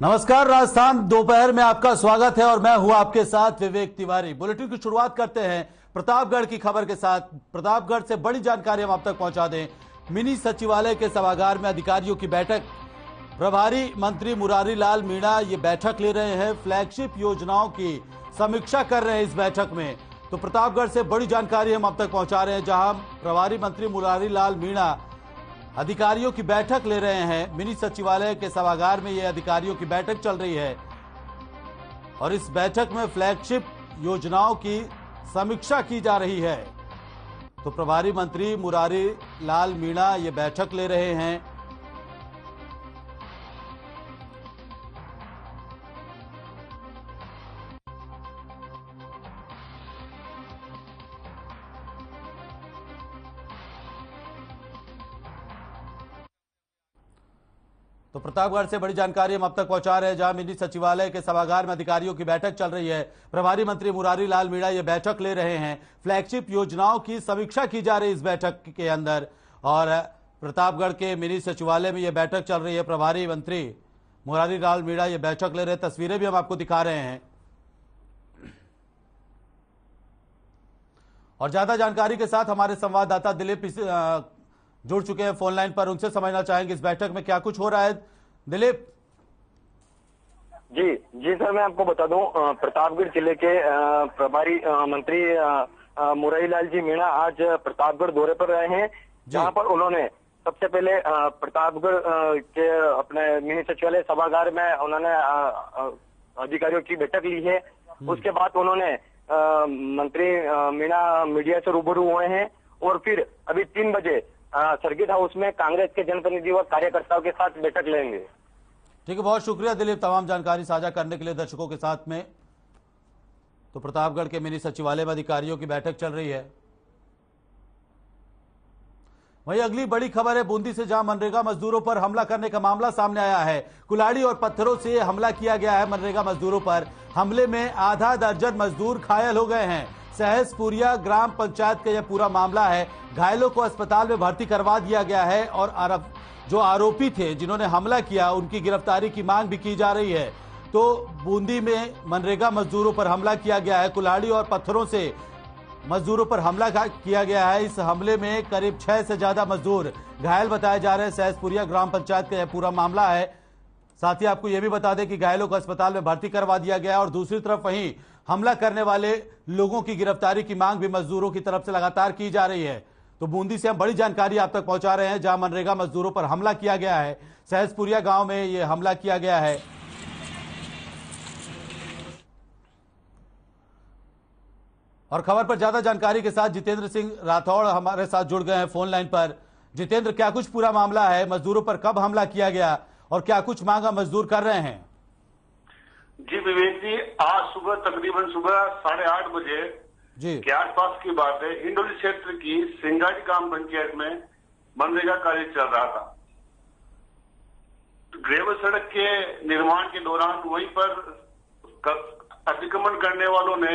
नमस्कार, राजस्थान दोपहर में आपका स्वागत है और मैं हूं आपके साथ विवेक तिवारी। बुलेटिन की शुरुआत करते हैं प्रतापगढ़ की खबर के साथ। प्रतापगढ़ से बड़ी जानकारी हम आप तक पहुंचा दें। मिनी सचिवालय के सभागार में अधिकारियों की बैठक। प्रभारी मंत्री मुरारी लाल मीणा ये बैठक ले रहे हैं, फ्लैगशिप योजनाओं की समीक्षा कर रहे हैं इस बैठक में। तो प्रतापगढ़ से बड़ी जानकारी हम आप तक पहुंचा रहे हैं, जहां प्रभारी मंत्री मुरारी लाल मीणा अधिकारियों की बैठक ले रहे हैं। मिनी सचिवालय के सभागार में यह अधिकारियों की बैठक चल रही है और इस बैठक में फ्लैगशिप योजनाओं की समीक्षा की जा रही है। तो प्रभारी मंत्री मुरारी लाल मीणा ये बैठक ले रहे हैं। तो प्रतापगढ़ से बड़ी जानकारी हम अब तक पहुंचा रहे हैं, जहां मिनी सचिवालय के सभागार में अधिकारियों की बैठक चल रही है। प्रभारी मंत्री मुरारी लाल मीणा ये बैठक ले रहे हैं, फ्लैगशिप योजनाओं की समीक्षा की जा रही है इस बैठक के अंदर। और प्रतापगढ़ के मिनी सचिवालय में यह बैठक चल रही है। प्रभारी मंत्री मुरारी लाल मीणा ये बैठक ले रहे हैं, तस्वीरें भी हम आपको दिखा रहे हैं। और ज्यादा जानकारी के साथ हमारे संवाददाता दिलीप जुड़ चुके हैं फोन लाइन पर, उनसे समझना चाहेंगे इस बैठक में क्या कुछ हो रहा है। दिलीप जी सर, मैं आपको बता दूं, प्रतापगढ़ जिले के प्रभारी मंत्री मुरारी लाल जी मीणा आज प्रतापगढ़ दौरे पर रहे हैं, जहां पर उन्होंने सबसे पहले प्रतापगढ़ के अपने मिनी सचिवालय सभागार में उन्होंने अधिकारियों की बैठक ली है। उसके बाद उन्होंने मंत्री मीणा मीडिया से रूबरू हुए हैं और फिर अभी 3 बजे सर्किट हाउस में कांग्रेस के जनप्रतिनिधि व कार्यकर्ताओं के साथ बैठक लेंगे। ठीक है, बहुत शुक्रिया दिलीप तमाम जानकारी साझा करने के लिए दर्शकों के साथ में। तो प्रतापगढ़ के मिनी सचिवालय में अधिकारियों की बैठक चल रही है। वहीं अगली बड़ी खबर है बूंदी से, जहां मनरेगा मजदूरों पर हमला करने का मामला सामने आया है। कुल्हाड़ी और पत्थरों से हमला किया गया है मनरेगा मजदूरों पर। हमले में आधा दर्जन मजदूर घायल हो गए हैं। सहसपुरिया ग्राम पंचायत का यह पूरा मामला है। घायलों को अस्पताल में भर्ती करवा दिया गया है और जो आरोपी थे जिन्होंने हमला किया उनकी गिरफ्तारी की मांग भी की जा रही है। तो बूंदी में मनरेगा मजदूरों पर हमला किया गया है, कुल्हाड़ी और पत्थरों से मजदूरों पर हमला किया गया है। इस हमले में करीब 6 से ज्यादा मजदूर घायल बताए जा रहे हैं। सहसपुरिया ग्राम पंचायत का यह पूरा मामला है। साथ ही आपको यह भी बता दें कि घायलों को अस्पताल में भर्ती करवा दिया गया है और दूसरी तरफ वहीं हमला करने वाले लोगों की गिरफ्तारी की मांग भी मजदूरों की तरफ से लगातार की जा रही है। तो बूंदी से हम बड़ी जानकारी आप तक पहुंचा रहे हैं, जहां मनरेगा मजदूरों पर हमला किया गया है। सहसपुरिया गांव में यह हमला किया गया है। और खबर पर ज्यादा जानकारी के साथ जितेंद्र सिंह राठौड़ हमारे साथ जुड़ गए हैं फोन लाइन पर। जितेंद्र, क्या कुछ पूरा मामला है, मजदूरों पर कब हमला किया गया और क्या कुछ मांगा मजदूर कर रहे हैं? जी विवेक जी, आज सुबह तकरीबन सुबह 8:30 बजे के आसपास की बात है। हिंडोली क्षेत्र की सिंगाड़ी ग्राम पंचायत में मनरेगा कार्य चल रहा था। ग्रेवल सड़क के निर्माण के दौरान वहीं पर अतिक्रमण करने वालों ने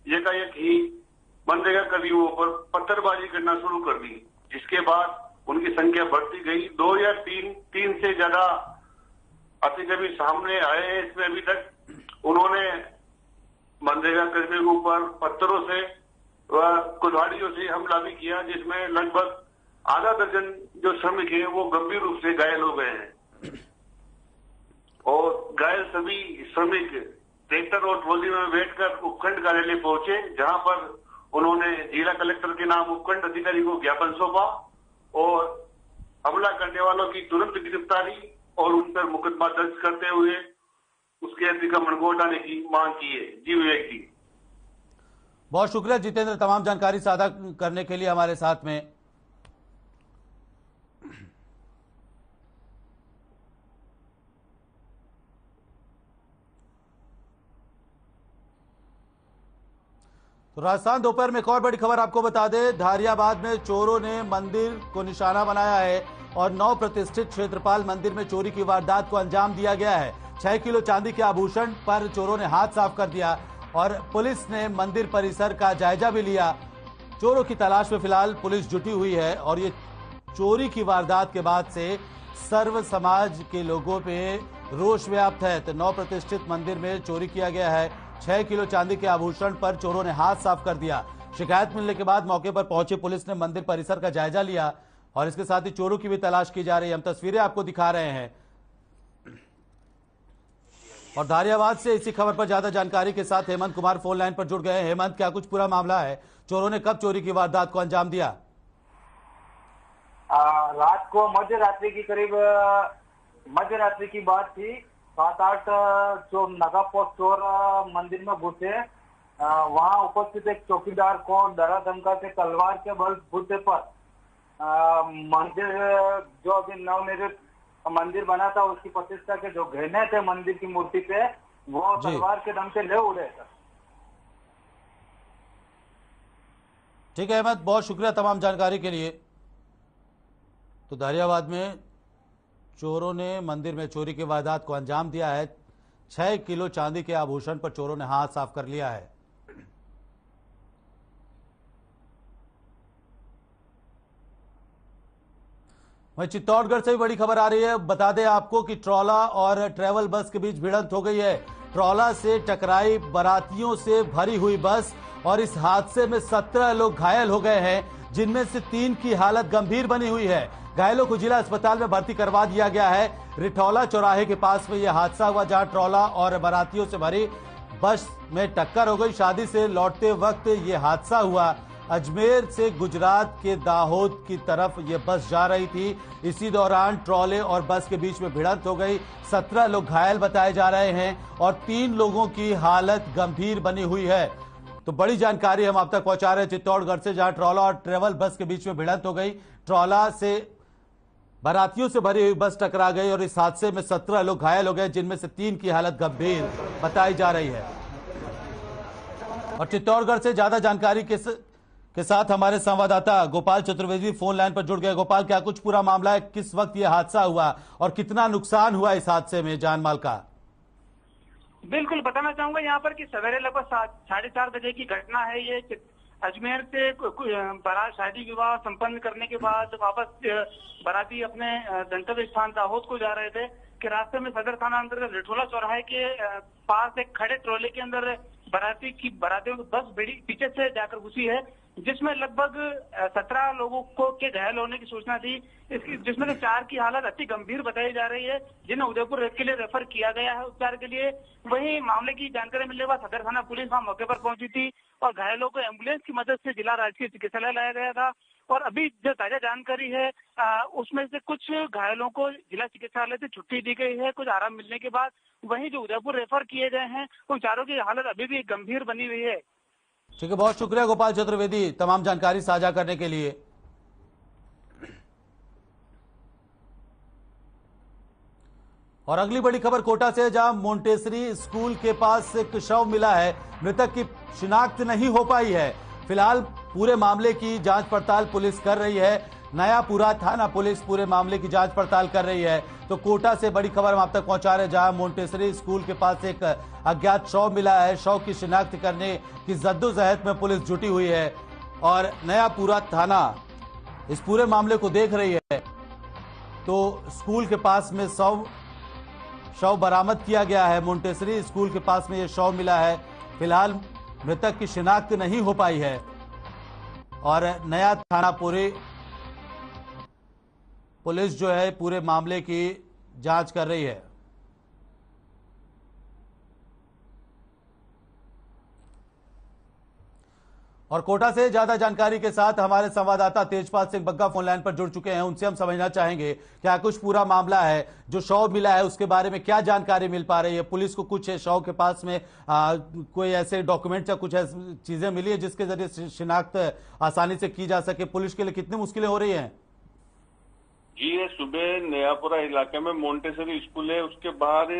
एकाएक ही मनरेगा कर्मियों पर पत्थरबाजी करना शुरू कर दी, जिसके बाद उनकी संख्या बढ़ती गई। 2 या 3 से ज्यादा अतिक्रमी सामने आए हैं। इसमें अभी तक उन्होंने मनरेगा कर्मियों के ऊपर पत्थरों से व कुल्हाड़ियों से हमला भी किया, जिसमें लगभग आधा दर्जन जो श्रमिक हैं वो गंभीर रूप से घायल हो गए हैं। और घायल सभी श्रमिक ट्रैक्टर और ट्रॉली में बैठकर उपखंड कार्यालय पहुंचे, जहां पर उन्होंने जिला कलेक्टर के नाम उपखंड अधिकारी को ज्ञापन सौंपा और हमला करने वालों की तुरंत गिरफ्तारी और उन पर मुकदमा दर्ज करते हुए उसके अतिक्रमण को हटाने की मांग की है। जी विवेक जी, बहुत शुक्रिया जितेंद्र तमाम जानकारी साझा करने के लिए हमारे साथ में। तो राजस्थान दोपहर में एक और बड़ी खबर आपको बता दें। धारियाबाद में चोरों ने मंदिर को निशाना बनाया है और 9 प्रतिष्ठित क्षेत्रपाल मंदिर में चोरी की वारदात को अंजाम दिया गया है। 6 किलो चांदी के आभूषण पर चोरों ने हाथ साफ कर दिया और पुलिस ने मंदिर परिसर का जायजा भी लिया। चोरों की तलाश में फिलहाल पुलिस जुटी हुई है और ये चोरी की वारदात के बाद से सर्व समाज के लोगों पे रोष व्याप्त है। तो 9 प्रतिष्ठित मंदिर में चोरी किया गया है। 6 किलो चांदी के आभूषण पर चोरों ने हाथ साफ कर दिया। शिकायत मिलने के बाद मौके पर पहुंची पुलिस ने मंदिर परिसर का जायजा लिया और इसके साथ ही चोरों की भी तलाश की जा रही है। हम तस्वीरें आपको दिखा रहे हैं। और दारियाबाद से इसी खबर पर ज्यादा जानकारी के साथ हेमंत कुमार फोन लाइन पर जुड़ गए। हेमंत, क्या कुछ पूरा मामला है? चोरों ने कब चोरी की वारदात को अंजाम दिया? रात को मध्यरात्रि की करीब मध्यरात्रि की बात थी। 7-8 जो नगापोश चोर मंदिर में घुसे। वहां उपस्थित एक चौकीदार को डरा धमका के तलवार के बल बूते पर मंदिर जो अभी नवनिर्मित मंदिर बना था उसकी प्रतिष्ठा के जो गहने थे मंदिर की मूर्ति पे, वो तलवार के दम से ले उड़े। ठीक है हेमंत, बहुत शुक्रिया तमाम जानकारी के लिए। तो दारियाबाद में चोरों ने मंदिर में चोरी की वारदात को अंजाम दिया है। 6 किलो चांदी के आभूषण पर चोरों ने हाथ साफ कर लिया है। वहीं चित्तौड़गढ़ से भी बड़ी खबर आ रही है। बता दें आपको कि ट्रॉला और ट्रैवल बस के बीच भिड़ंत हो गई है। ट्रॉला से टकराई बारातियों से भरी हुई बस और इस हादसे में 17 लोग घायल हो गए हैं, जिनमें से 3 की हालत गंभीर बनी हुई है। घायलों को जिला अस्पताल में भर्ती करवा दिया गया है। रिठौला चौराहे के पास में यह हादसा हुआ, जहां ट्रॉला और बारातियों से भरी बस में टक्कर हो गई। शादी से लौटते वक्त यह हादसा हुआ। अजमेर से गुजरात के दाहोद की तरफ यह बस जा रही थी। इसी दौरान ट्रॉले और बस के बीच में भिड़ंत हो गई। 17 लोग घायल बताए जा रहे हैं और 3 लोगों की हालत गंभीर बनी हुई है। तो बड़ी जानकारी हम आप तक पहुंचा रहे हैं चित्तौड़गढ़ से, जहां ट्रॉला और ट्रेवल बस के बीच में भिड़ंत हो गई। ट्रॉला से बारातियों से भरी हुई बस टकरा गई और इस हादसे में 17 लोग घायल हो गए, जिनमें से 3 की हालत गंभीर बताई जा रही है। और चित्तौड़गढ़ से ज्यादा जानकारी के साथ हमारे संवाददाता गोपाल चतुर्वेदी फोन लाइन पर जुड़ गए। गोपाल, क्या कुछ पूरा मामला है? किस वक्त यह हादसा हुआ और कितना नुकसान हुआ इस हादसे में जान माल का? बिल्कुल बताना चाहूंगा यहाँ पर कि सवेरे लगभग 4:30 बजे की घटना है। ये अजमेर से बारात शादी विवाह संपन्न करने के बाद वापस बाराती अपने गंतव्य स्थान दाहोद को जा रहे थे कि रास्ते में सदर थाना अंतर्गत रिठौला चौराहे के पास एक खड़े ट्रोले के अंदर बारातियों की बस पीछे से जाकर घुसी है, जिसमें लगभग 17 लोगों के घायल होने की सूचना थी, जिसमें से 4 की हालत अति गंभीर बताई जा रही है, जिन्हें उदयपुर के लिए रेफर किया गया है उपचार के लिए। वहीं मामले की जानकारी मिलने के बाद सदर थाना पुलिस वहां मौके पर पहुंची थी और घायलों को एम्बुलेंस की मदद से जिला राजकीय चिकित्सालय लाया गया था। और अभी जो ताजा जानकारी है उसमें से कुछ घायलों को जिला चिकित्सालय से छुट्टी दी गई है कुछ आराम मिलने के बाद। वहीं जो उदयपुर रेफर किए गए हैं उन चारों की हालत अभी भी गंभीर बनी हुई है। ठीक है, बहुत शुक्रिया गोपाल चतुर्वेदी तमाम जानकारी साझा करने के लिए। और अगली बड़ी खबर कोटा से, जहां मोंटेसरी स्कूल के पास एक शव मिला है। मृतक की शिनाख्त नहीं हो पाई है। फिलहाल पूरे मामले की जांच पड़ताल पुलिस कर रही है। नयापुरा थाना पुलिस पूरे मामले की जांच पड़ताल कर रही है। तो कोटा से बड़ी खबर हम आप तक पहुंचा रहे हैं, जहां मोंटेसरी स्कूल के पास एक अज्ञात शव मिला है। शव की शिनाख्त करने की जद्दोजहद में पुलिस जुटी हुई है और नयापुरा थाना इस पूरे मामले को देख रही है। तो स्कूल के पास में शव बरामद किया गया है। मोंटेसरी स्कूल के पास में यह शव मिला है। फिलहाल मृतक की शिनाख्त नहीं हो पाई है और नया थाना पुलिस जो है पूरे मामले की जांच कर रही है। और कोटा से ज्यादा जानकारी के साथ हमारे संवाददाता तेजपाल सिंह बग्गा फोन लाइन पर जुड़ चुके हैं। उनसे हम समझना चाहेंगे क्या कुछ पूरा मामला है, जो शव मिला है उसके बारे में क्या जानकारी मिल पा रही है? पुलिस को कुछ शव के पास में कोई ऐसे डॉक्यूमेंट या कुछ ऐसी चीजें मिली है जिसके जरिए शिनाख्त आसानी से की जा सके? पुलिस के लिए कितनी मुश्किलें हो रही हैं? जी, ये सुबह नयापुरा इलाके में मोंटेसरी स्कूल है, उसके बाहर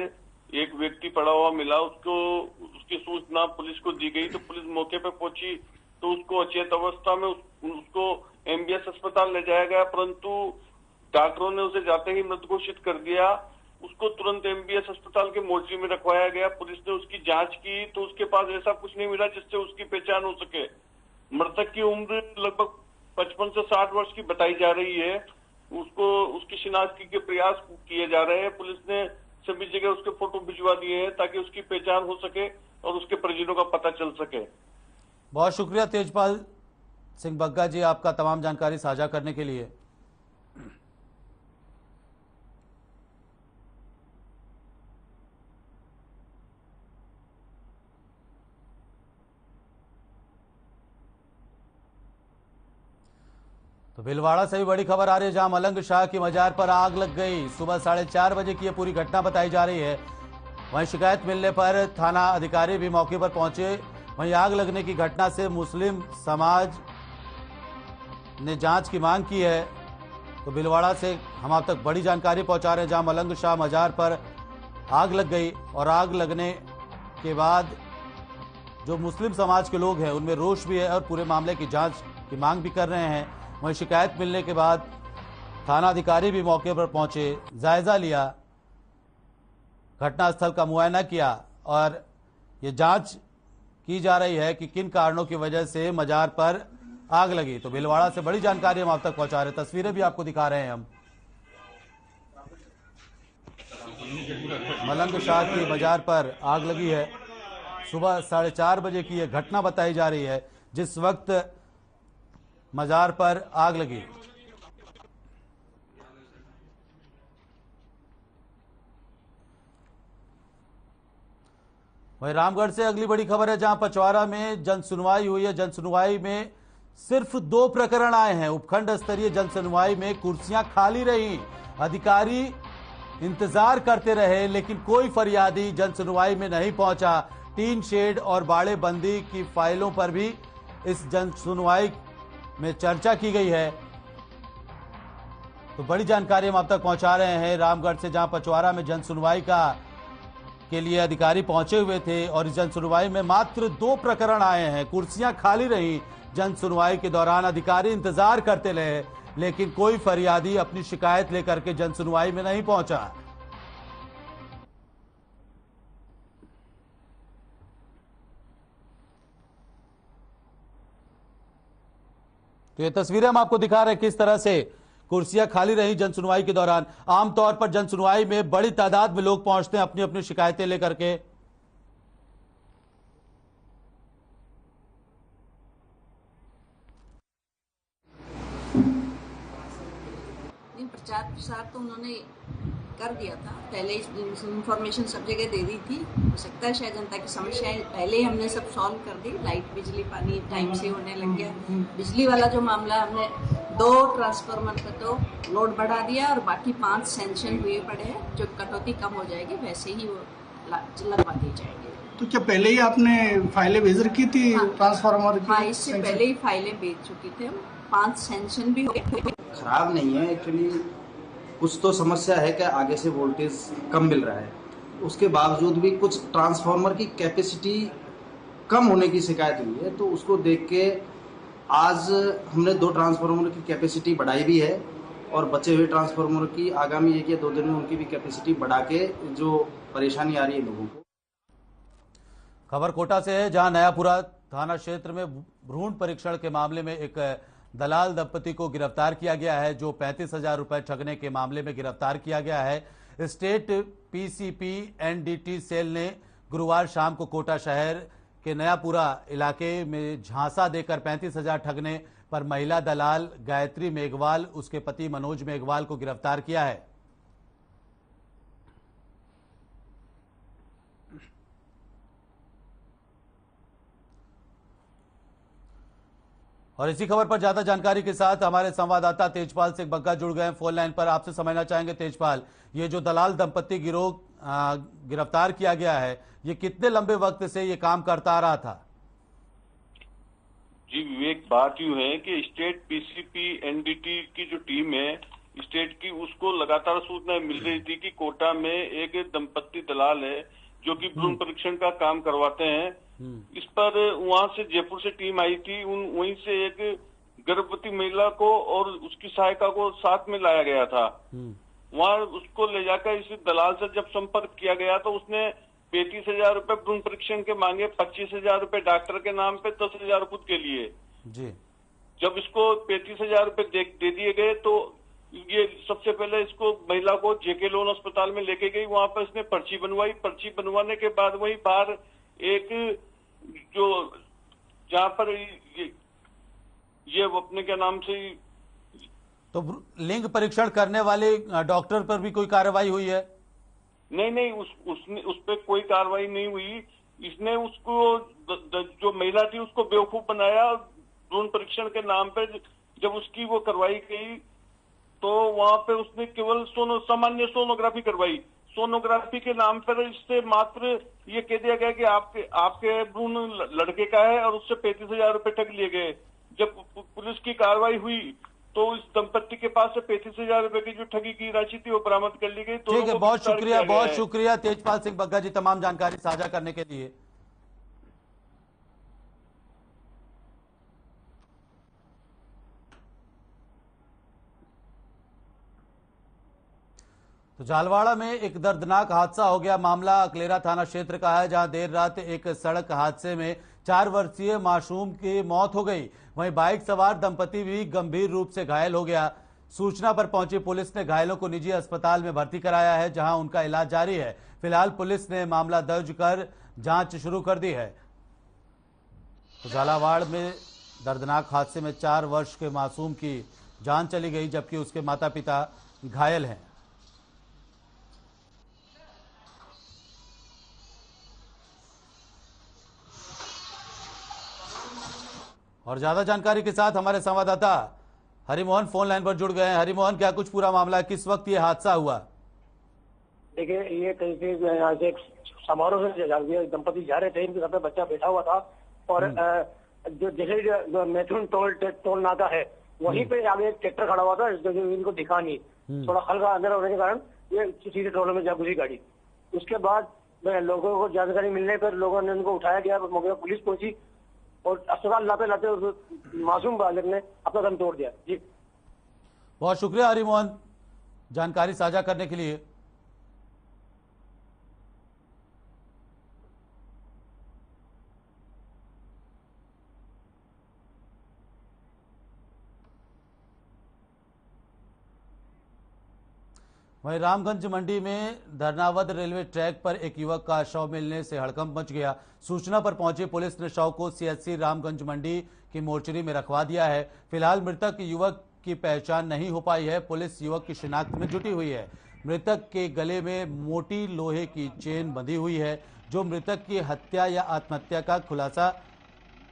एक व्यक्ति पड़ा हुआ मिला। उसकी सूचना पुलिस को दी गई तो पुलिस मौके पे पहुंची तो उसको अचेत अवस्था में उसको एमबीएस अस्पताल ले जाया गया, परंतु डॉक्टरों ने उसे जाते ही मृत घोषित कर दिया। उसको तुरंत एमबीएस अस्पताल के मोर्चरी में रखवाया गया। पुलिस ने उसकी जांच की तो उसके पास ऐसा कुछ नहीं मिला जिससे उसकी पहचान हो सके। मृतक की उम्र लगभग 55 से 60 वर्ष की बताई जा रही है। उसकी शिनाख्ती के प्रयास किए जा रहे हैं। पुलिस ने सभी जगह उसके फोटो भिजवा दिए हैं ताकि उसकी पहचान हो सके और उसके परिजनों का पता चल सके। बहुत शुक्रिया तेजपाल सिंह बग्गा जी, आपका तमाम जानकारी साझा करने के लिए। तो भीलवाड़ा से भी बड़ी खबर आ रही है, जहां मलंग शाह की मजार पर आग लग गई। सुबह 4:30 बजे की यह पूरी घटना बताई जा रही है। वहीं शिकायत मिलने पर थाना अधिकारी भी मौके पर पहुंचे। वहीं आग लगने की घटना से मुस्लिम समाज ने जांच की मांग की है। तो भीलवाड़ा से हम आप तक बड़ी जानकारी पहुंचा रहे हैं, जहां मलंग शाह मजार पर आग लग गई और आग लगने के बाद जो मुस्लिम समाज के लोग हैं उनमें रोष भी है और पूरे मामले की जांच की मांग भी कर रहे हैं। वहीं शिकायत मिलने के बाद थाना अधिकारी भी मौके पर पहुंचे, जायजा लिया, घटनास्थल का मुआयना किया और ये जांच की जा रही है कि किन कारणों की वजह से मजार पर आग लगी। तो भीलवाड़ा से बड़ी जानकारी हम आप तक पहुंचा रहे हैं, तस्वीरें भी आपको दिखा रहे हैं हम। मलंग शाह की मजार पर आग लगी है। सुबह 4:30 बजे की यह घटना बताई जा रही है, जिस वक्त मजार पर आग लगी। वहीं रामगढ़ से अगली बड़ी खबर है, जहां पचवारा में जनसुनवाई हुई है। जनसुनवाई में सिर्फ 2 प्रकरण आए हैं। उपखंड स्तरीय जनसुनवाई में कुर्सियां खाली रही, अधिकारी इंतजार करते रहे, लेकिन कोई फरियादी जनसुनवाई में नहीं पहुंचा। टीन शेड और बाड़े बंदी की फाइलों पर भी इस जनसुनवाई में चर्चा की गई है। तो बड़ी जानकारी हम आप तक पहुंचा रहे हैं रामगढ़ से, जहां पचवारा में जनसुनवाई के लिए अधिकारी पहुंचे हुए थे और इस जनसुनवाई में मात्र 2 प्रकरण आए हैं। कुर्सियां खाली रही। जनसुनवाई के दौरान अधिकारी इंतजार करते रहे, लेकिन कोई फरियादी अपनी शिकायत लेकर के जनसुनवाई में नहीं पहुंचा। तो ये तस्वीरें हम आपको दिखा रहे हैं किस तरह से कुर्सियां खाली रही जनसुनवाई के दौरान। आमतौर पर जनसुनवाई में बड़ी तादाद में लोग पहुंचते हैं अपनी अपनी शिकायतें लेकर के। प्रचार प्रसार तो उन्होंने कर दिया था, पहले इंफॉर्मेशन सब जगह दे दी थी। हो सकता है शायद जनता की समस्याएं पहले ही हमने सब सॉल्व कर दी। लाइट, बिजली, पानी टाइम से होने लग गया। बिजली वाला जो मामला, हमने 2 ट्रांसफार्मर पे तो लोड बढ़ा दिया और बाकी 5 सैंक्शन हुए पड़े हैं। जो कटौती कम हो जाएगी वैसे ही वो लगवा दी जाएगी। तो क्या पहले ही आपने फाइलें भेज रखी थी? हाँ, ट्रांसफार्मर की? हाँ, इससे पहले ही फाइलें भेज चुकी थे। 5 सैंक्शन भी हो गए। खराब नहीं है, एक्चुअली कुछ तो समस्या है कि आगे से वोल्टेज कम मिल रहा है, उसके बावजूद भी कुछ ट्रांसफार्मर की कैपेसिटी कम होने की शिकायत हुई है। तो उसको देख के आज हमने 2 ट्रांसफार्मर की कैपेसिटी बढ़ाई भी है और बचे हुए ट्रांसफार्मर की आगामी 1 या 2 दिन में उनकी भी कैपेसिटी बढ़ा के जो परेशानी आ रही है लोगों को। खबर कोटा से है, जहां नयापुरा थाना क्षेत्र में भ्रूण परीक्षण के मामले में एक दलाल दंपति को गिरफ्तार किया गया है, जो 35,000 रुपए ठगने के मामले में गिरफ्तार किया गया है। स्टेट पीसीपी एनडीटी सेल ने गुरुवार शाम को कोटा शहर के नयापुरा इलाके में झांसा देकर 35,000 ठगने पर महिला दलाल गायत्री मेघवाल, उसके पति मनोज मेघवाल को गिरफ्तार किया है। और इसी खबर पर ज्यादा जानकारी के साथ हमारे संवाददाता तेजपाल सिंह बग्गा जुड़ गए हैं फोन लाइन पर। आपसे समझना चाहेंगे तेजपाल, ये जो दलाल दंपति गिरोह गिरफ्तार किया गया है, ये कितने लंबे वक्त से ये काम करता आ रहा था? जी विवेक, बात यूं है कि स्टेट पीसीपी एनडीटी की जो टीम है स्टेट की, उसको लगातार सूचना मिल रही थी कि कोटा में एक दंपति दलाल है जो कि भ्रूण परीक्षण का काम करवाते हैं। इस पर वहां से जयपुर से टीम आई थी। वहीं से एक गर्भवती महिला को और उसकी सहायिका को साथ में लाया गया था। वहां उसको ले जाकर इस दलाल से जब संपर्क किया गया तो उसने 35,000 रुपए भ्रूण परीक्षण के मांगे, 25,000 रुपए डॉक्टर के नाम पे, 10,000 खुद के लिए जी। जब इसको 35,000 रुपए दे दिए गए तो ये सबसे पहले इसको महिला को जेके लोन अस्पताल में लेके गई, वहां पर इसने पर्ची बनवाई। पर्ची बनवाने के बाद वही बाहर एक जो जहां पर ये अपने क्या नाम से तो लिंग परीक्षण करने वाले डॉक्टर पर भी कोई कार्रवाई हुई है? नहीं, उस पर कोई कार्रवाई नहीं हुई। इसने उसको जो महिला थी उसको बेवकूफ बनाया। भ्रूण परीक्षण के नाम पे जब उसकी वो करवाई गई तो वहां पे उसने केवल सामान्य सोनोग्राफी करवाई। सोनोग्राफी के नाम पर इससे मात्र ये कह दिया गया कि आपके भ्रूण लड़के का है और उससे 35,000 रुपए ठग लिए गए। जब पुलिस की कार्रवाई हुई तो इस दंपत्ति के पास से 35,000 रुपए की जो ठगी की राशि थी वो बरामद कर ली गई। ठीक है, बहुत शुक्रिया तेजपाल सिंह बग्गा जी तमाम जानकारी साझा करने के लिए। तो झालवाड़ा में एक दर्दनाक हादसा हो गया। मामला अकलेरा थाना क्षेत्र का है, जहां देर रात एक सड़क हादसे में 4 वर्षीय मासूम की मौत हो गई। वहीं बाइक सवार दंपति भी गंभीर रूप से घायल हो गया। सूचना पर पहुंची पुलिस ने घायलों को निजी अस्पताल में भर्ती कराया है, जहां उनका इलाज जारी है। फिलहाल पुलिस ने मामला दर्ज कर जांच शुरू कर दी है। तो झालावाड़ में दर्दनाक हादसे में 4 वर्ष के मासूम की जान चली गई, जबकि उसके माता पिता घायल हैं। और ज्यादा जानकारी के साथ हमारे संवाददाता हरिमोहन फोन लाइन पर जुड़ गए हैं। हरिमोहन, क्या कुछ पूरा मामला है, किस वक्त ये हादसा हुआ? देखिए, ये कहीं से यहाँ से एक समारोह से दंपति जा रहे थे, इनके घर पे बच्चा बैठा हुआ था और जो जैसे मैथुन टोल नाका है वहीं पे आगे एक ट्रैक्टर खड़ा हुआ था, इनको दिखा नहीं, थोड़ा हल्का अंदर होने के कारण ये सीधे टोल में जा घुसी गाड़ी। उसके बाद लोगों को जानकारी मिलने पर लोगों ने उनको उठाया गया, मौके पर पुलिस पहुंची और अस्पताल लाते मासूम बालक ने अपना दम तोड़ दिया। जी, बहुत शुक्रिया हरिमोहन जानकारी साझा करने के लिए। वहीं रामगंज मंडी में धरनावद रेलवे ट्रैक पर एक युवक का शव मिलने से हड़कंप मच गया। सूचना पर पहुंची पुलिस ने शव को सीएचसी रामगंज मंडी की मोर्चरी में रखवा दिया है। फिलहाल मृतक युवक की पहचान नहीं हो पाई है। पुलिस युवक की शिनाख्त में जुटी हुई है। मृतक के गले में मोटी लोहे की चेन बंधी हुई है। जो मृतक की हत्या या आत्महत्या का खुलासा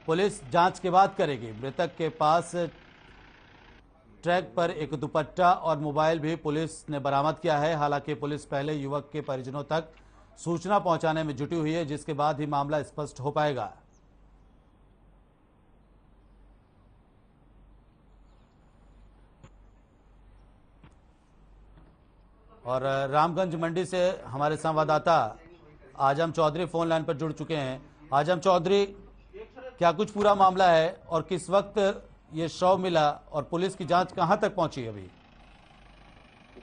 पुलिस जांच के बाद करेगी। मृतक के पास ट्रैक पर एक दुपट्टा और मोबाइल भी पुलिस ने बरामद किया है। हालांकि पुलिस पहले युवक के परिजनों तक सूचना पहुंचाने में जुटी हुई है, जिसके बाद ही मामला स्पष्ट हो पाएगा। और रामगंज मंडी से हमारे संवाददाता आजम चौधरी फोन लाइन पर जुड़ चुके हैं। आजम चौधरी, क्या कुछ पूरा मामला है और किस वक्त ये शव मिला और पुलिस की जांच कहां तक पहुंची अभी?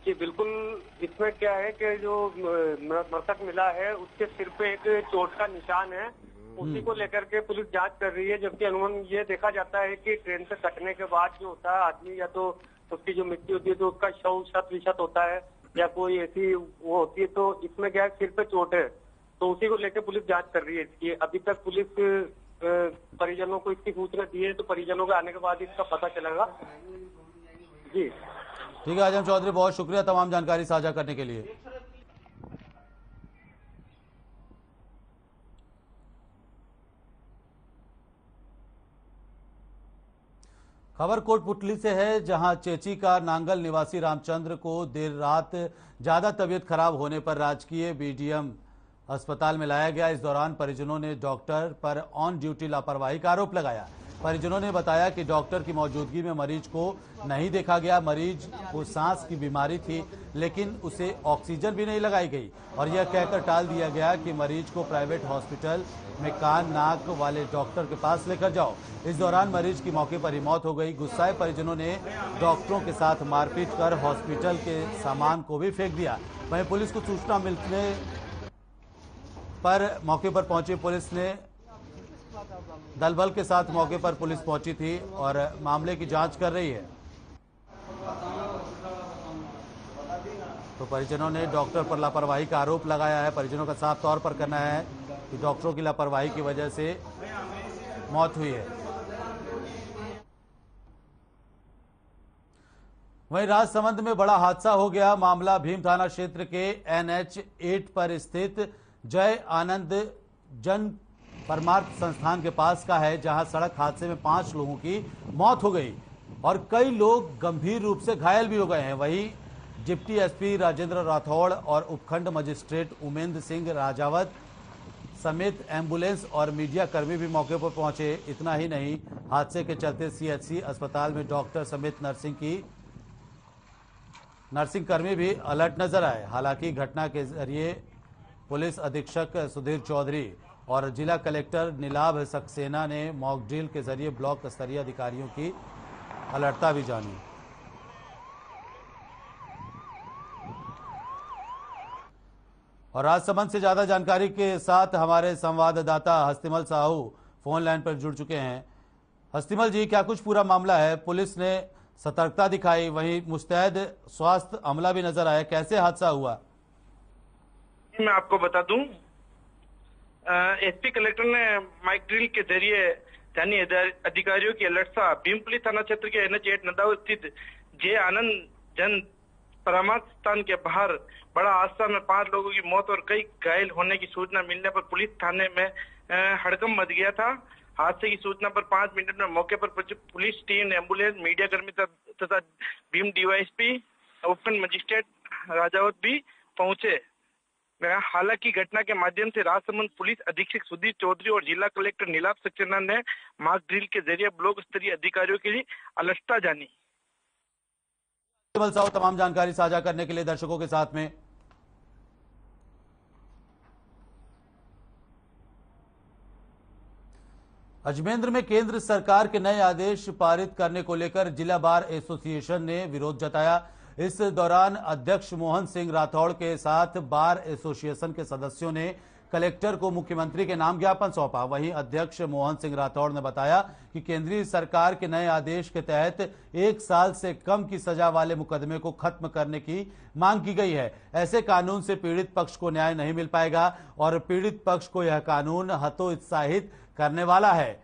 जी बिल्कुल, इसमें क्या है कि जो मृतक मिला है उसके सिर पे एक चोट का निशान है, उसी को लेकर के पुलिस जांच कर रही है। जबकि अनुमान ये देखा जाता है कि ट्रेन से कटने के बाद जो होता है आदमी, या तो उसकी जो मृत्यु होती है तो उसका शव शत-विशत होता है या कोई ऐसी वो होती है। तो इसमें क्या है, सिर पे चोट है, तो उसी को लेकर पुलिस जांच कर रही है इसकी। अभी तक पुलिस परिजनों को इसकी सूचना दी है, तो परिजनों के आने के बाद इसका पता चलेगा। जी ठीक है आजम चौधरी, बहुत शुक्रिया तमाम जानकारी साझा करने के लिए। खबर कोटपुतली से है, जहां चेची का नांगल निवासी रामचंद्र को देर रात ज्यादा तबीयत खराब होने पर राजकीय बीडीएम अस्पताल में लाया गया। इस दौरान परिजनों ने डॉक्टर पर ऑन ड्यूटी लापरवाही का आरोप लगाया। परिजनों ने बताया कि डॉक्टर की मौजूदगी में मरीज को नहीं देखा गया। मरीज को सांस की बीमारी थी, लेकिन उसे ऑक्सीजन भी नहीं लगाई गई और यह कहकर टाल दिया गया कि मरीज को प्राइवेट हॉस्पिटल में कान नाक वाले डॉक्टर के पास लेकर जाओ। इस दौरान मरीज की मौके पर ही मौत हो गई। गुस्साए परिजनों ने डॉक्टरों के साथ मारपीट कर हॉस्पिटल के सामान को भी फेंक दिया। वहीं पुलिस को सूचना मिलने पर मौके पर पहुंची पुलिस ने दल बल के साथ मौके पर पुलिस पहुंची थी और मामले की जांच कर रही है। तो परिजनों ने डॉक्टर पर लापरवाही का आरोप लगाया है। परिजनों का साफ तौर पर कहना है कि डॉक्टरों की लापरवाही की वजह से मौत हुई है। वहीं राजसमंद में बड़ा हादसा हो गया। मामला भीम थाना क्षेत्र के NH 8 पर स्थित जय आनंद जन परमार्थ संस्थान के पास का है, जहां सड़क हादसे में 5 लोगों की मौत हो गई और कई लोग गंभीर रूप से घायल भी हो गए हैं। वहीं डिप्टी SP राजेंद्र राठौड़ और उपखंड मजिस्ट्रेट उमेंद्र सिंह राजावत समेत एम्बुलेंस और मीडिया कर्मी भी मौके पर पहुंचे। इतना ही नहीं, हादसे के चलते CHC अस्पताल में डॉक्टर समेत नर्सिंग कर्मी भी अलर्ट नजर आए। हालांकि घटना के जरिए पुलिस अधीक्षक सुधीर चौधरी और जिला कलेक्टर नीलाभ सक्सेना ने मॉक ड्रिल के जरिए ब्लॉक स्तरीय अधिकारियों की अलर्टता भी जानी। और राजसमंद से ज्यादा जानकारी के साथ हमारे संवाददाता हस्तिमल साहू फोन लाइन पर जुड़ चुके हैं। हस्तिमल जी, क्या कुछ पूरा मामला है? पुलिस ने सतर्कता दिखाई, वहीं मुस्तैद स्वास्थ्य अमला भी नजर आया, कैसे हादसा हुआ? मैं आपको बता दूं, SP कलेक्टर ने माइक ड्रिल के जरिए स्थानीय अधिकारियों की अलर्टता भीमपुली थाना क्षेत्र के NH 8 नदाव स्थित जय आनंद जन परामर्श स्थान के बाहर बड़ा हादसा में 5 लोगों की मौत और कई घायल होने की सूचना मिलने पर पुलिस थाने में हड़कंप मच गया था। हादसे की सूचना पर 5 मिनट में मौके पर पुलिस टीम, एम्बुलेंस, मीडिया कर्मी तथा भीम DYSP उपखंड मजिस्ट्रेट राजावत भी पहुंचे। हालांकि घटना के माध्यम से राजसमंद पुलिस अधीक्षक सुधीर चौधरी और जिला कलेक्टर नीलाभ सक्सेना ने मॉक ड्रिल के जरिए ब्लॉक स्तरीय अधिकारियों की अलर्टता जानी। तमाम जानकारी साझा करने के लिए दर्शकों के साथ में। अजमेर में केंद्र सरकार के नए आदेश पारित करने को लेकर जिला बार एसोसिएशन ने विरोध जताया। इस दौरान अध्यक्ष मोहन सिंह राठौड़ के साथ बार एसोसिएशन के सदस्यों ने कलेक्टर को मुख्यमंत्री के नाम ज्ञापन सौंपा। वहीं अध्यक्ष मोहन सिंह राठौड़ ने बताया कि केंद्रीय सरकार के नए आदेश के तहत 1 साल से कम की सजा वाले मुकदमे को खत्म करने की मांग की गई है। ऐसे कानून से पीड़ित पक्ष को न्याय नहीं मिल पाएगा और पीड़ित पक्ष को यह कानून हतोत्साहित करने वाला है।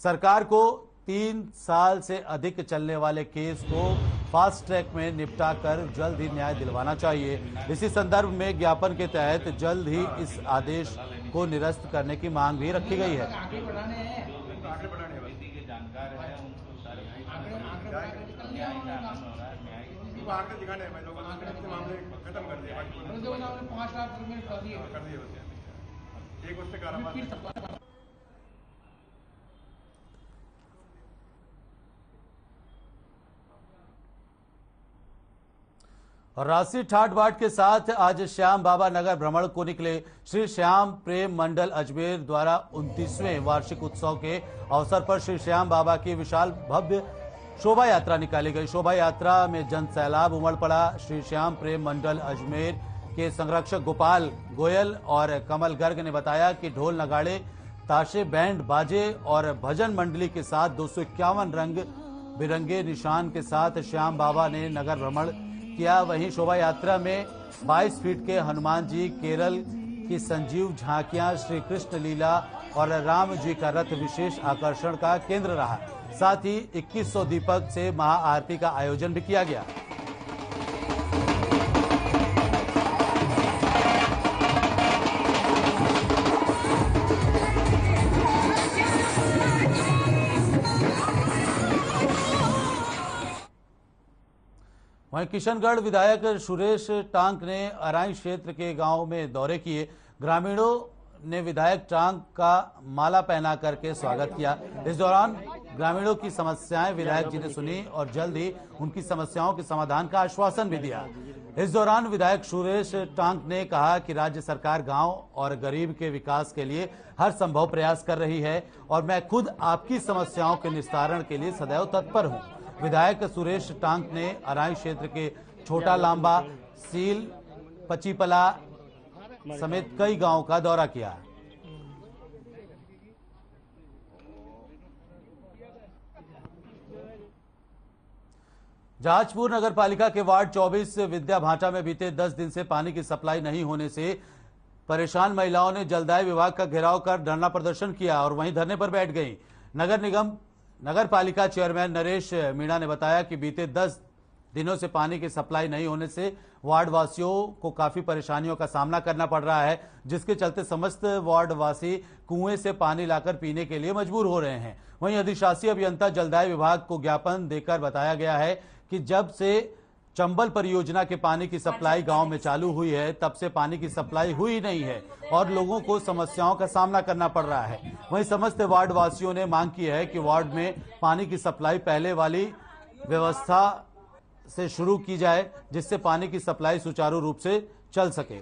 सरकार को 3 साल से अधिक चलने वाले केस को फास्ट ट्रैक में निपटाकर जल्द ही न्याय दिलवाना चाहिए। इसी संदर्भ में ज्ञापन के तहत जल्द ही इस आदेश को निरस्त करने की मांग भी रखी गई है। और राशि ठाट बाट के साथ आज श्याम बाबा नगर भ्रमण को निकले श्री श्याम प्रेम मंडल अजमेर द्वारा 29वें वार्षिक उत्सव के अवसर पर श्री श्याम बाबा की विशाल भव्य शोभा यात्रा निकाली गई। शोभा यात्रा में जन सैलाब उमड़ पड़ा। श्री श्याम प्रेम मंडल अजमेर के संरक्षक गोपाल गोयल और कमल गर्ग ने बताया कि ढोल नगाड़े, ताशे, बैंड बाजे और भजन मंडली के साथ 251 रंग बिरंगे निशान के साथ श्याम बाबा ने नगर भ्रमण किया। वहीं शोभा यात्रा में 22 फीट के हनुमान जी, केरल की संजीव झांकियां, श्री कृष्ण लीला और राम जी का रथ विशेष आकर्षण का केंद्र रहा। साथ ही 2100 दीपक से महाआरती का आयोजन भी किया गया। वहीं किशनगढ़ विधायक सुरेश टांक ने अराई क्षेत्र के गांव में दौरे किए। ग्रामीणों ने विधायक टांक का माला पहना करके स्वागत किया। इस दौरान ग्रामीणों की समस्याएं विधायक जी ने सुनी और जल्द ही उनकी समस्याओं के समाधान का आश्वासन भी दिया। इस दौरान विधायक सुरेश टांक ने कहा कि राज्य सरकार गांव और गरीब के विकास के लिए हर संभव प्रयास कर रही है और मैं खुद आपकी समस्याओं के निस्तारण के लिए सदैव तत्पर हूं। विधायक सुरेश टांक ने अराई क्षेत्र के छोटा लांबा, सील, पचीपला समेत कई गांवों का दौरा किया। जहाजपुर नगर पालिका के वार्ड 24 विद्या भाटा में बीते 10 दिन से पानी की सप्लाई नहीं होने से परेशान महिलाओं ने जलदाय विभाग का घेराव कर धरना प्रदर्शन किया और वहीं धरने पर बैठ गई। नगर पालिका चेयरमैन नरेश मीणा ने बताया कि बीते 10 दिनों से पानी की सप्लाई नहीं होने से वार्ड वासियों को काफी परेशानियों का सामना करना पड़ रहा है, जिसके चलते समस्त वार्ड वासी कुएं से पानी लाकर पीने के लिए मजबूर हो रहे हैं। वहीं अधिशासी अभियंता जलदाय विभाग को ज्ञापन देकर बताया गया है कि जब से चंबल परियोजना के पानी की सप्लाई गांव में चालू हुई है तब से पानी की सप्लाई हुई नहीं है और लोगों को समस्याओं का सामना करना पड़ रहा है। वहीं समस्त वार्ड वासियों ने मांग की है कि वार्ड में पानी की सप्लाई पहले वाली व्यवस्था से शुरू की जाए, जिससे पानी की सप्लाई सुचारू रूप से चल सके।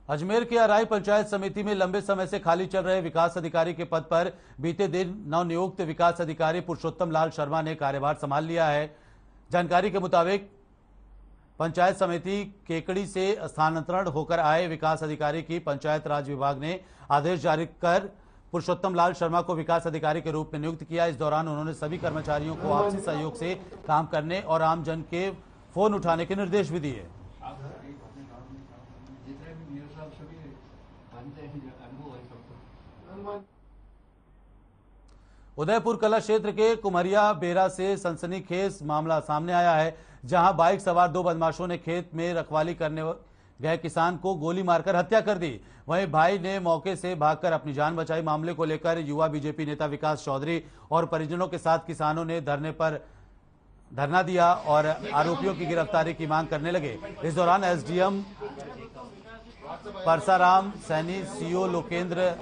अजमेर के अराई पंचायत समिति में लंबे समय से खाली चल रहे विकास अधिकारी के पद पर बीते दिन नवनियुक्त विकास अधिकारी पुरुषोत्तम लाल शर्मा ने कार्यभार संभाल लिया है। जानकारी के मुताबिक पंचायत समिति केकड़ी से स्थानांतरण होकर आए विकास अधिकारी की पंचायत राज विभाग ने आदेश जारी कर पुरुषोत्तम लाल शर्मा को विकास अधिकारी के रूप में नियुक्त किया। इस दौरान उन्होंने सभी कर्मचारियों को आपसी सहयोग से काम करने और आमजन के फोन उठाने के निर्देश भी दिए। उदयपुर कला क्षेत्र के कुमरिया बेरा से सनसनीखेज मामला सामने आया है, जहां बाइक सवार 2 बदमाशों ने खेत में रखवाली करने गए किसान को गोली मारकर हत्या कर दी। वहीं भाई ने मौके से भागकर अपनी जान बचाई। मामले को लेकर युवा बीजेपी नेता विकास चौधरी और परिजनों के साथ किसानों ने धरना दिया और आरोपियों की गिरफ्तारी की मांग करने लगे। इस दौरान एसडीएम परसाराम सैनी, सीओ लोकेंद्र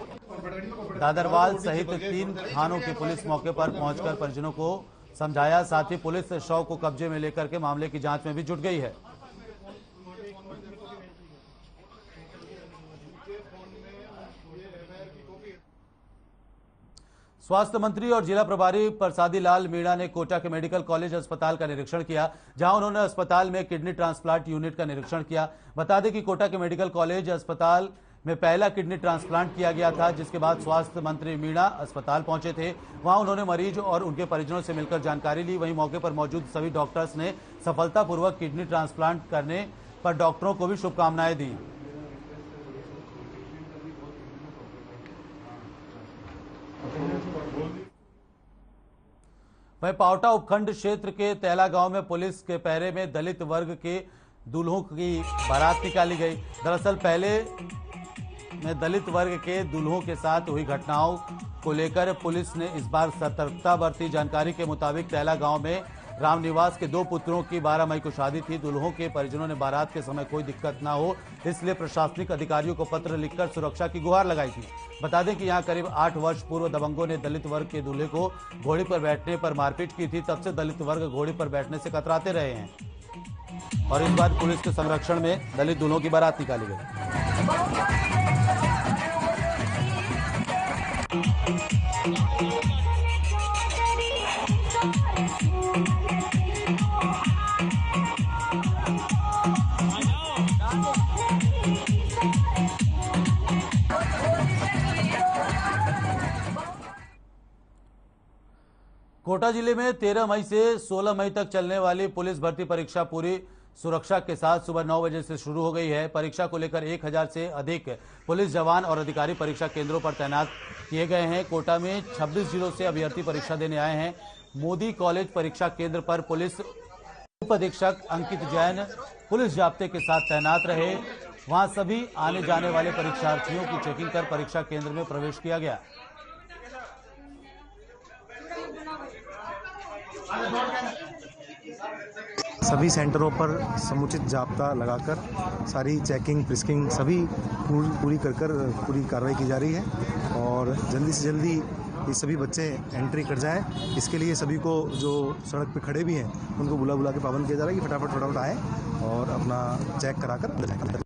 दादरवाल सहित 3 थानों की पुलिस मौके पर पहुंचकर परिजनों को समझाया। साथ ही पुलिस शव को कब्जे में लेकर के मामले की जांच में भी जुट गई है। स्वास्थ्य मंत्री और जिला प्रभारी प्रसादी लाल मीणा ने कोटा के मेडिकल कॉलेज अस्पताल का निरीक्षण किया, जहां उन्होंने अस्पताल में किडनी ट्रांसप्लांट यूनिट का निरीक्षण किया। बता दें कि कोटा के मेडिकल कॉलेज अस्पताल में पहला किडनी ट्रांसप्लांट किया गया था, जिसके बाद स्वास्थ्य मंत्री मीणा अस्पताल पहुंचे थे। वहां उन्होंने मरीज और उनके परिजनों से मिलकर जानकारी ली। वहीं मौके पर मौजूद सभी डॉक्टर्स ने सफलतापूर्वक किडनी ट्रांसप्लांट करने पर डॉक्टरों को भी शुभकामनाएं दी। वहीं पावटा उपखंड क्षेत्र के तैला गांव में पुलिस के पहरे में दलित वर्ग के दूल्हों की बारात निकाली गई। दरअसल पहले में दलित वर्ग के दूल्हों के साथ हुई घटनाओं को लेकर पुलिस ने इस बार सतर्कता बरती। जानकारी के मुताबिक तैला गांव में रामनिवास के 2 पुत्रों की 12 मई को शादी थी। दूल्हों के परिजनों ने बारात के समय कोई दिक्कत ना हो, इसलिए प्रशासनिक अधिकारियों को पत्र लिखकर सुरक्षा की गुहार लगाई थी। बता दें कि यहां करीब 8 वर्ष पूर्व दबंगों ने दलित वर्ग के दूल्हे को घोड़े पर बैठने पर मारपीट की थी। तब से दलित वर्ग घोड़े पर बैठने से कतराते रहे हैं और इस बार पुलिस के संरक्षण में दलित दूल्हों की बारात निकाली गई। कोटा जिले में 13 मई से 16 मई तक चलने वाली पुलिस भर्ती परीक्षा पूरी सुरक्षा के साथ सुबह 9 बजे से शुरू हो गई है। परीक्षा को लेकर 1000 से अधिक पुलिस जवान और अधिकारी परीक्षा केंद्रों पर तैनात किए गए हैं। कोटा में 26 जिलों से अभ्यर्थी परीक्षा देने आए हैं। मोदी कॉलेज परीक्षा केंद्र पर पुलिस उप अधीक्षक अंकित जैन पुलिस जाब्ते के साथ तैनात रहे। वहां सभी आने जाने वाले परीक्षार्थियों की चेकिंग कर परीक्षा केंद्र में प्रवेश किया गया। सभी सेंटरों पर समुचित जाब्ता लगाकर सारी चेकिंग फ्रिस्किंग सभी पूरी पूरी कार्रवाई की जा रही है और जल्दी से जल्दी ये सभी बच्चे एंट्री कर जाएं। इसके लिए सभी को जो सड़क पे खड़े भी हैं उनको बुला के पाबंद किया जा रहा है कि फटाफट आए और अपना चेक कराकर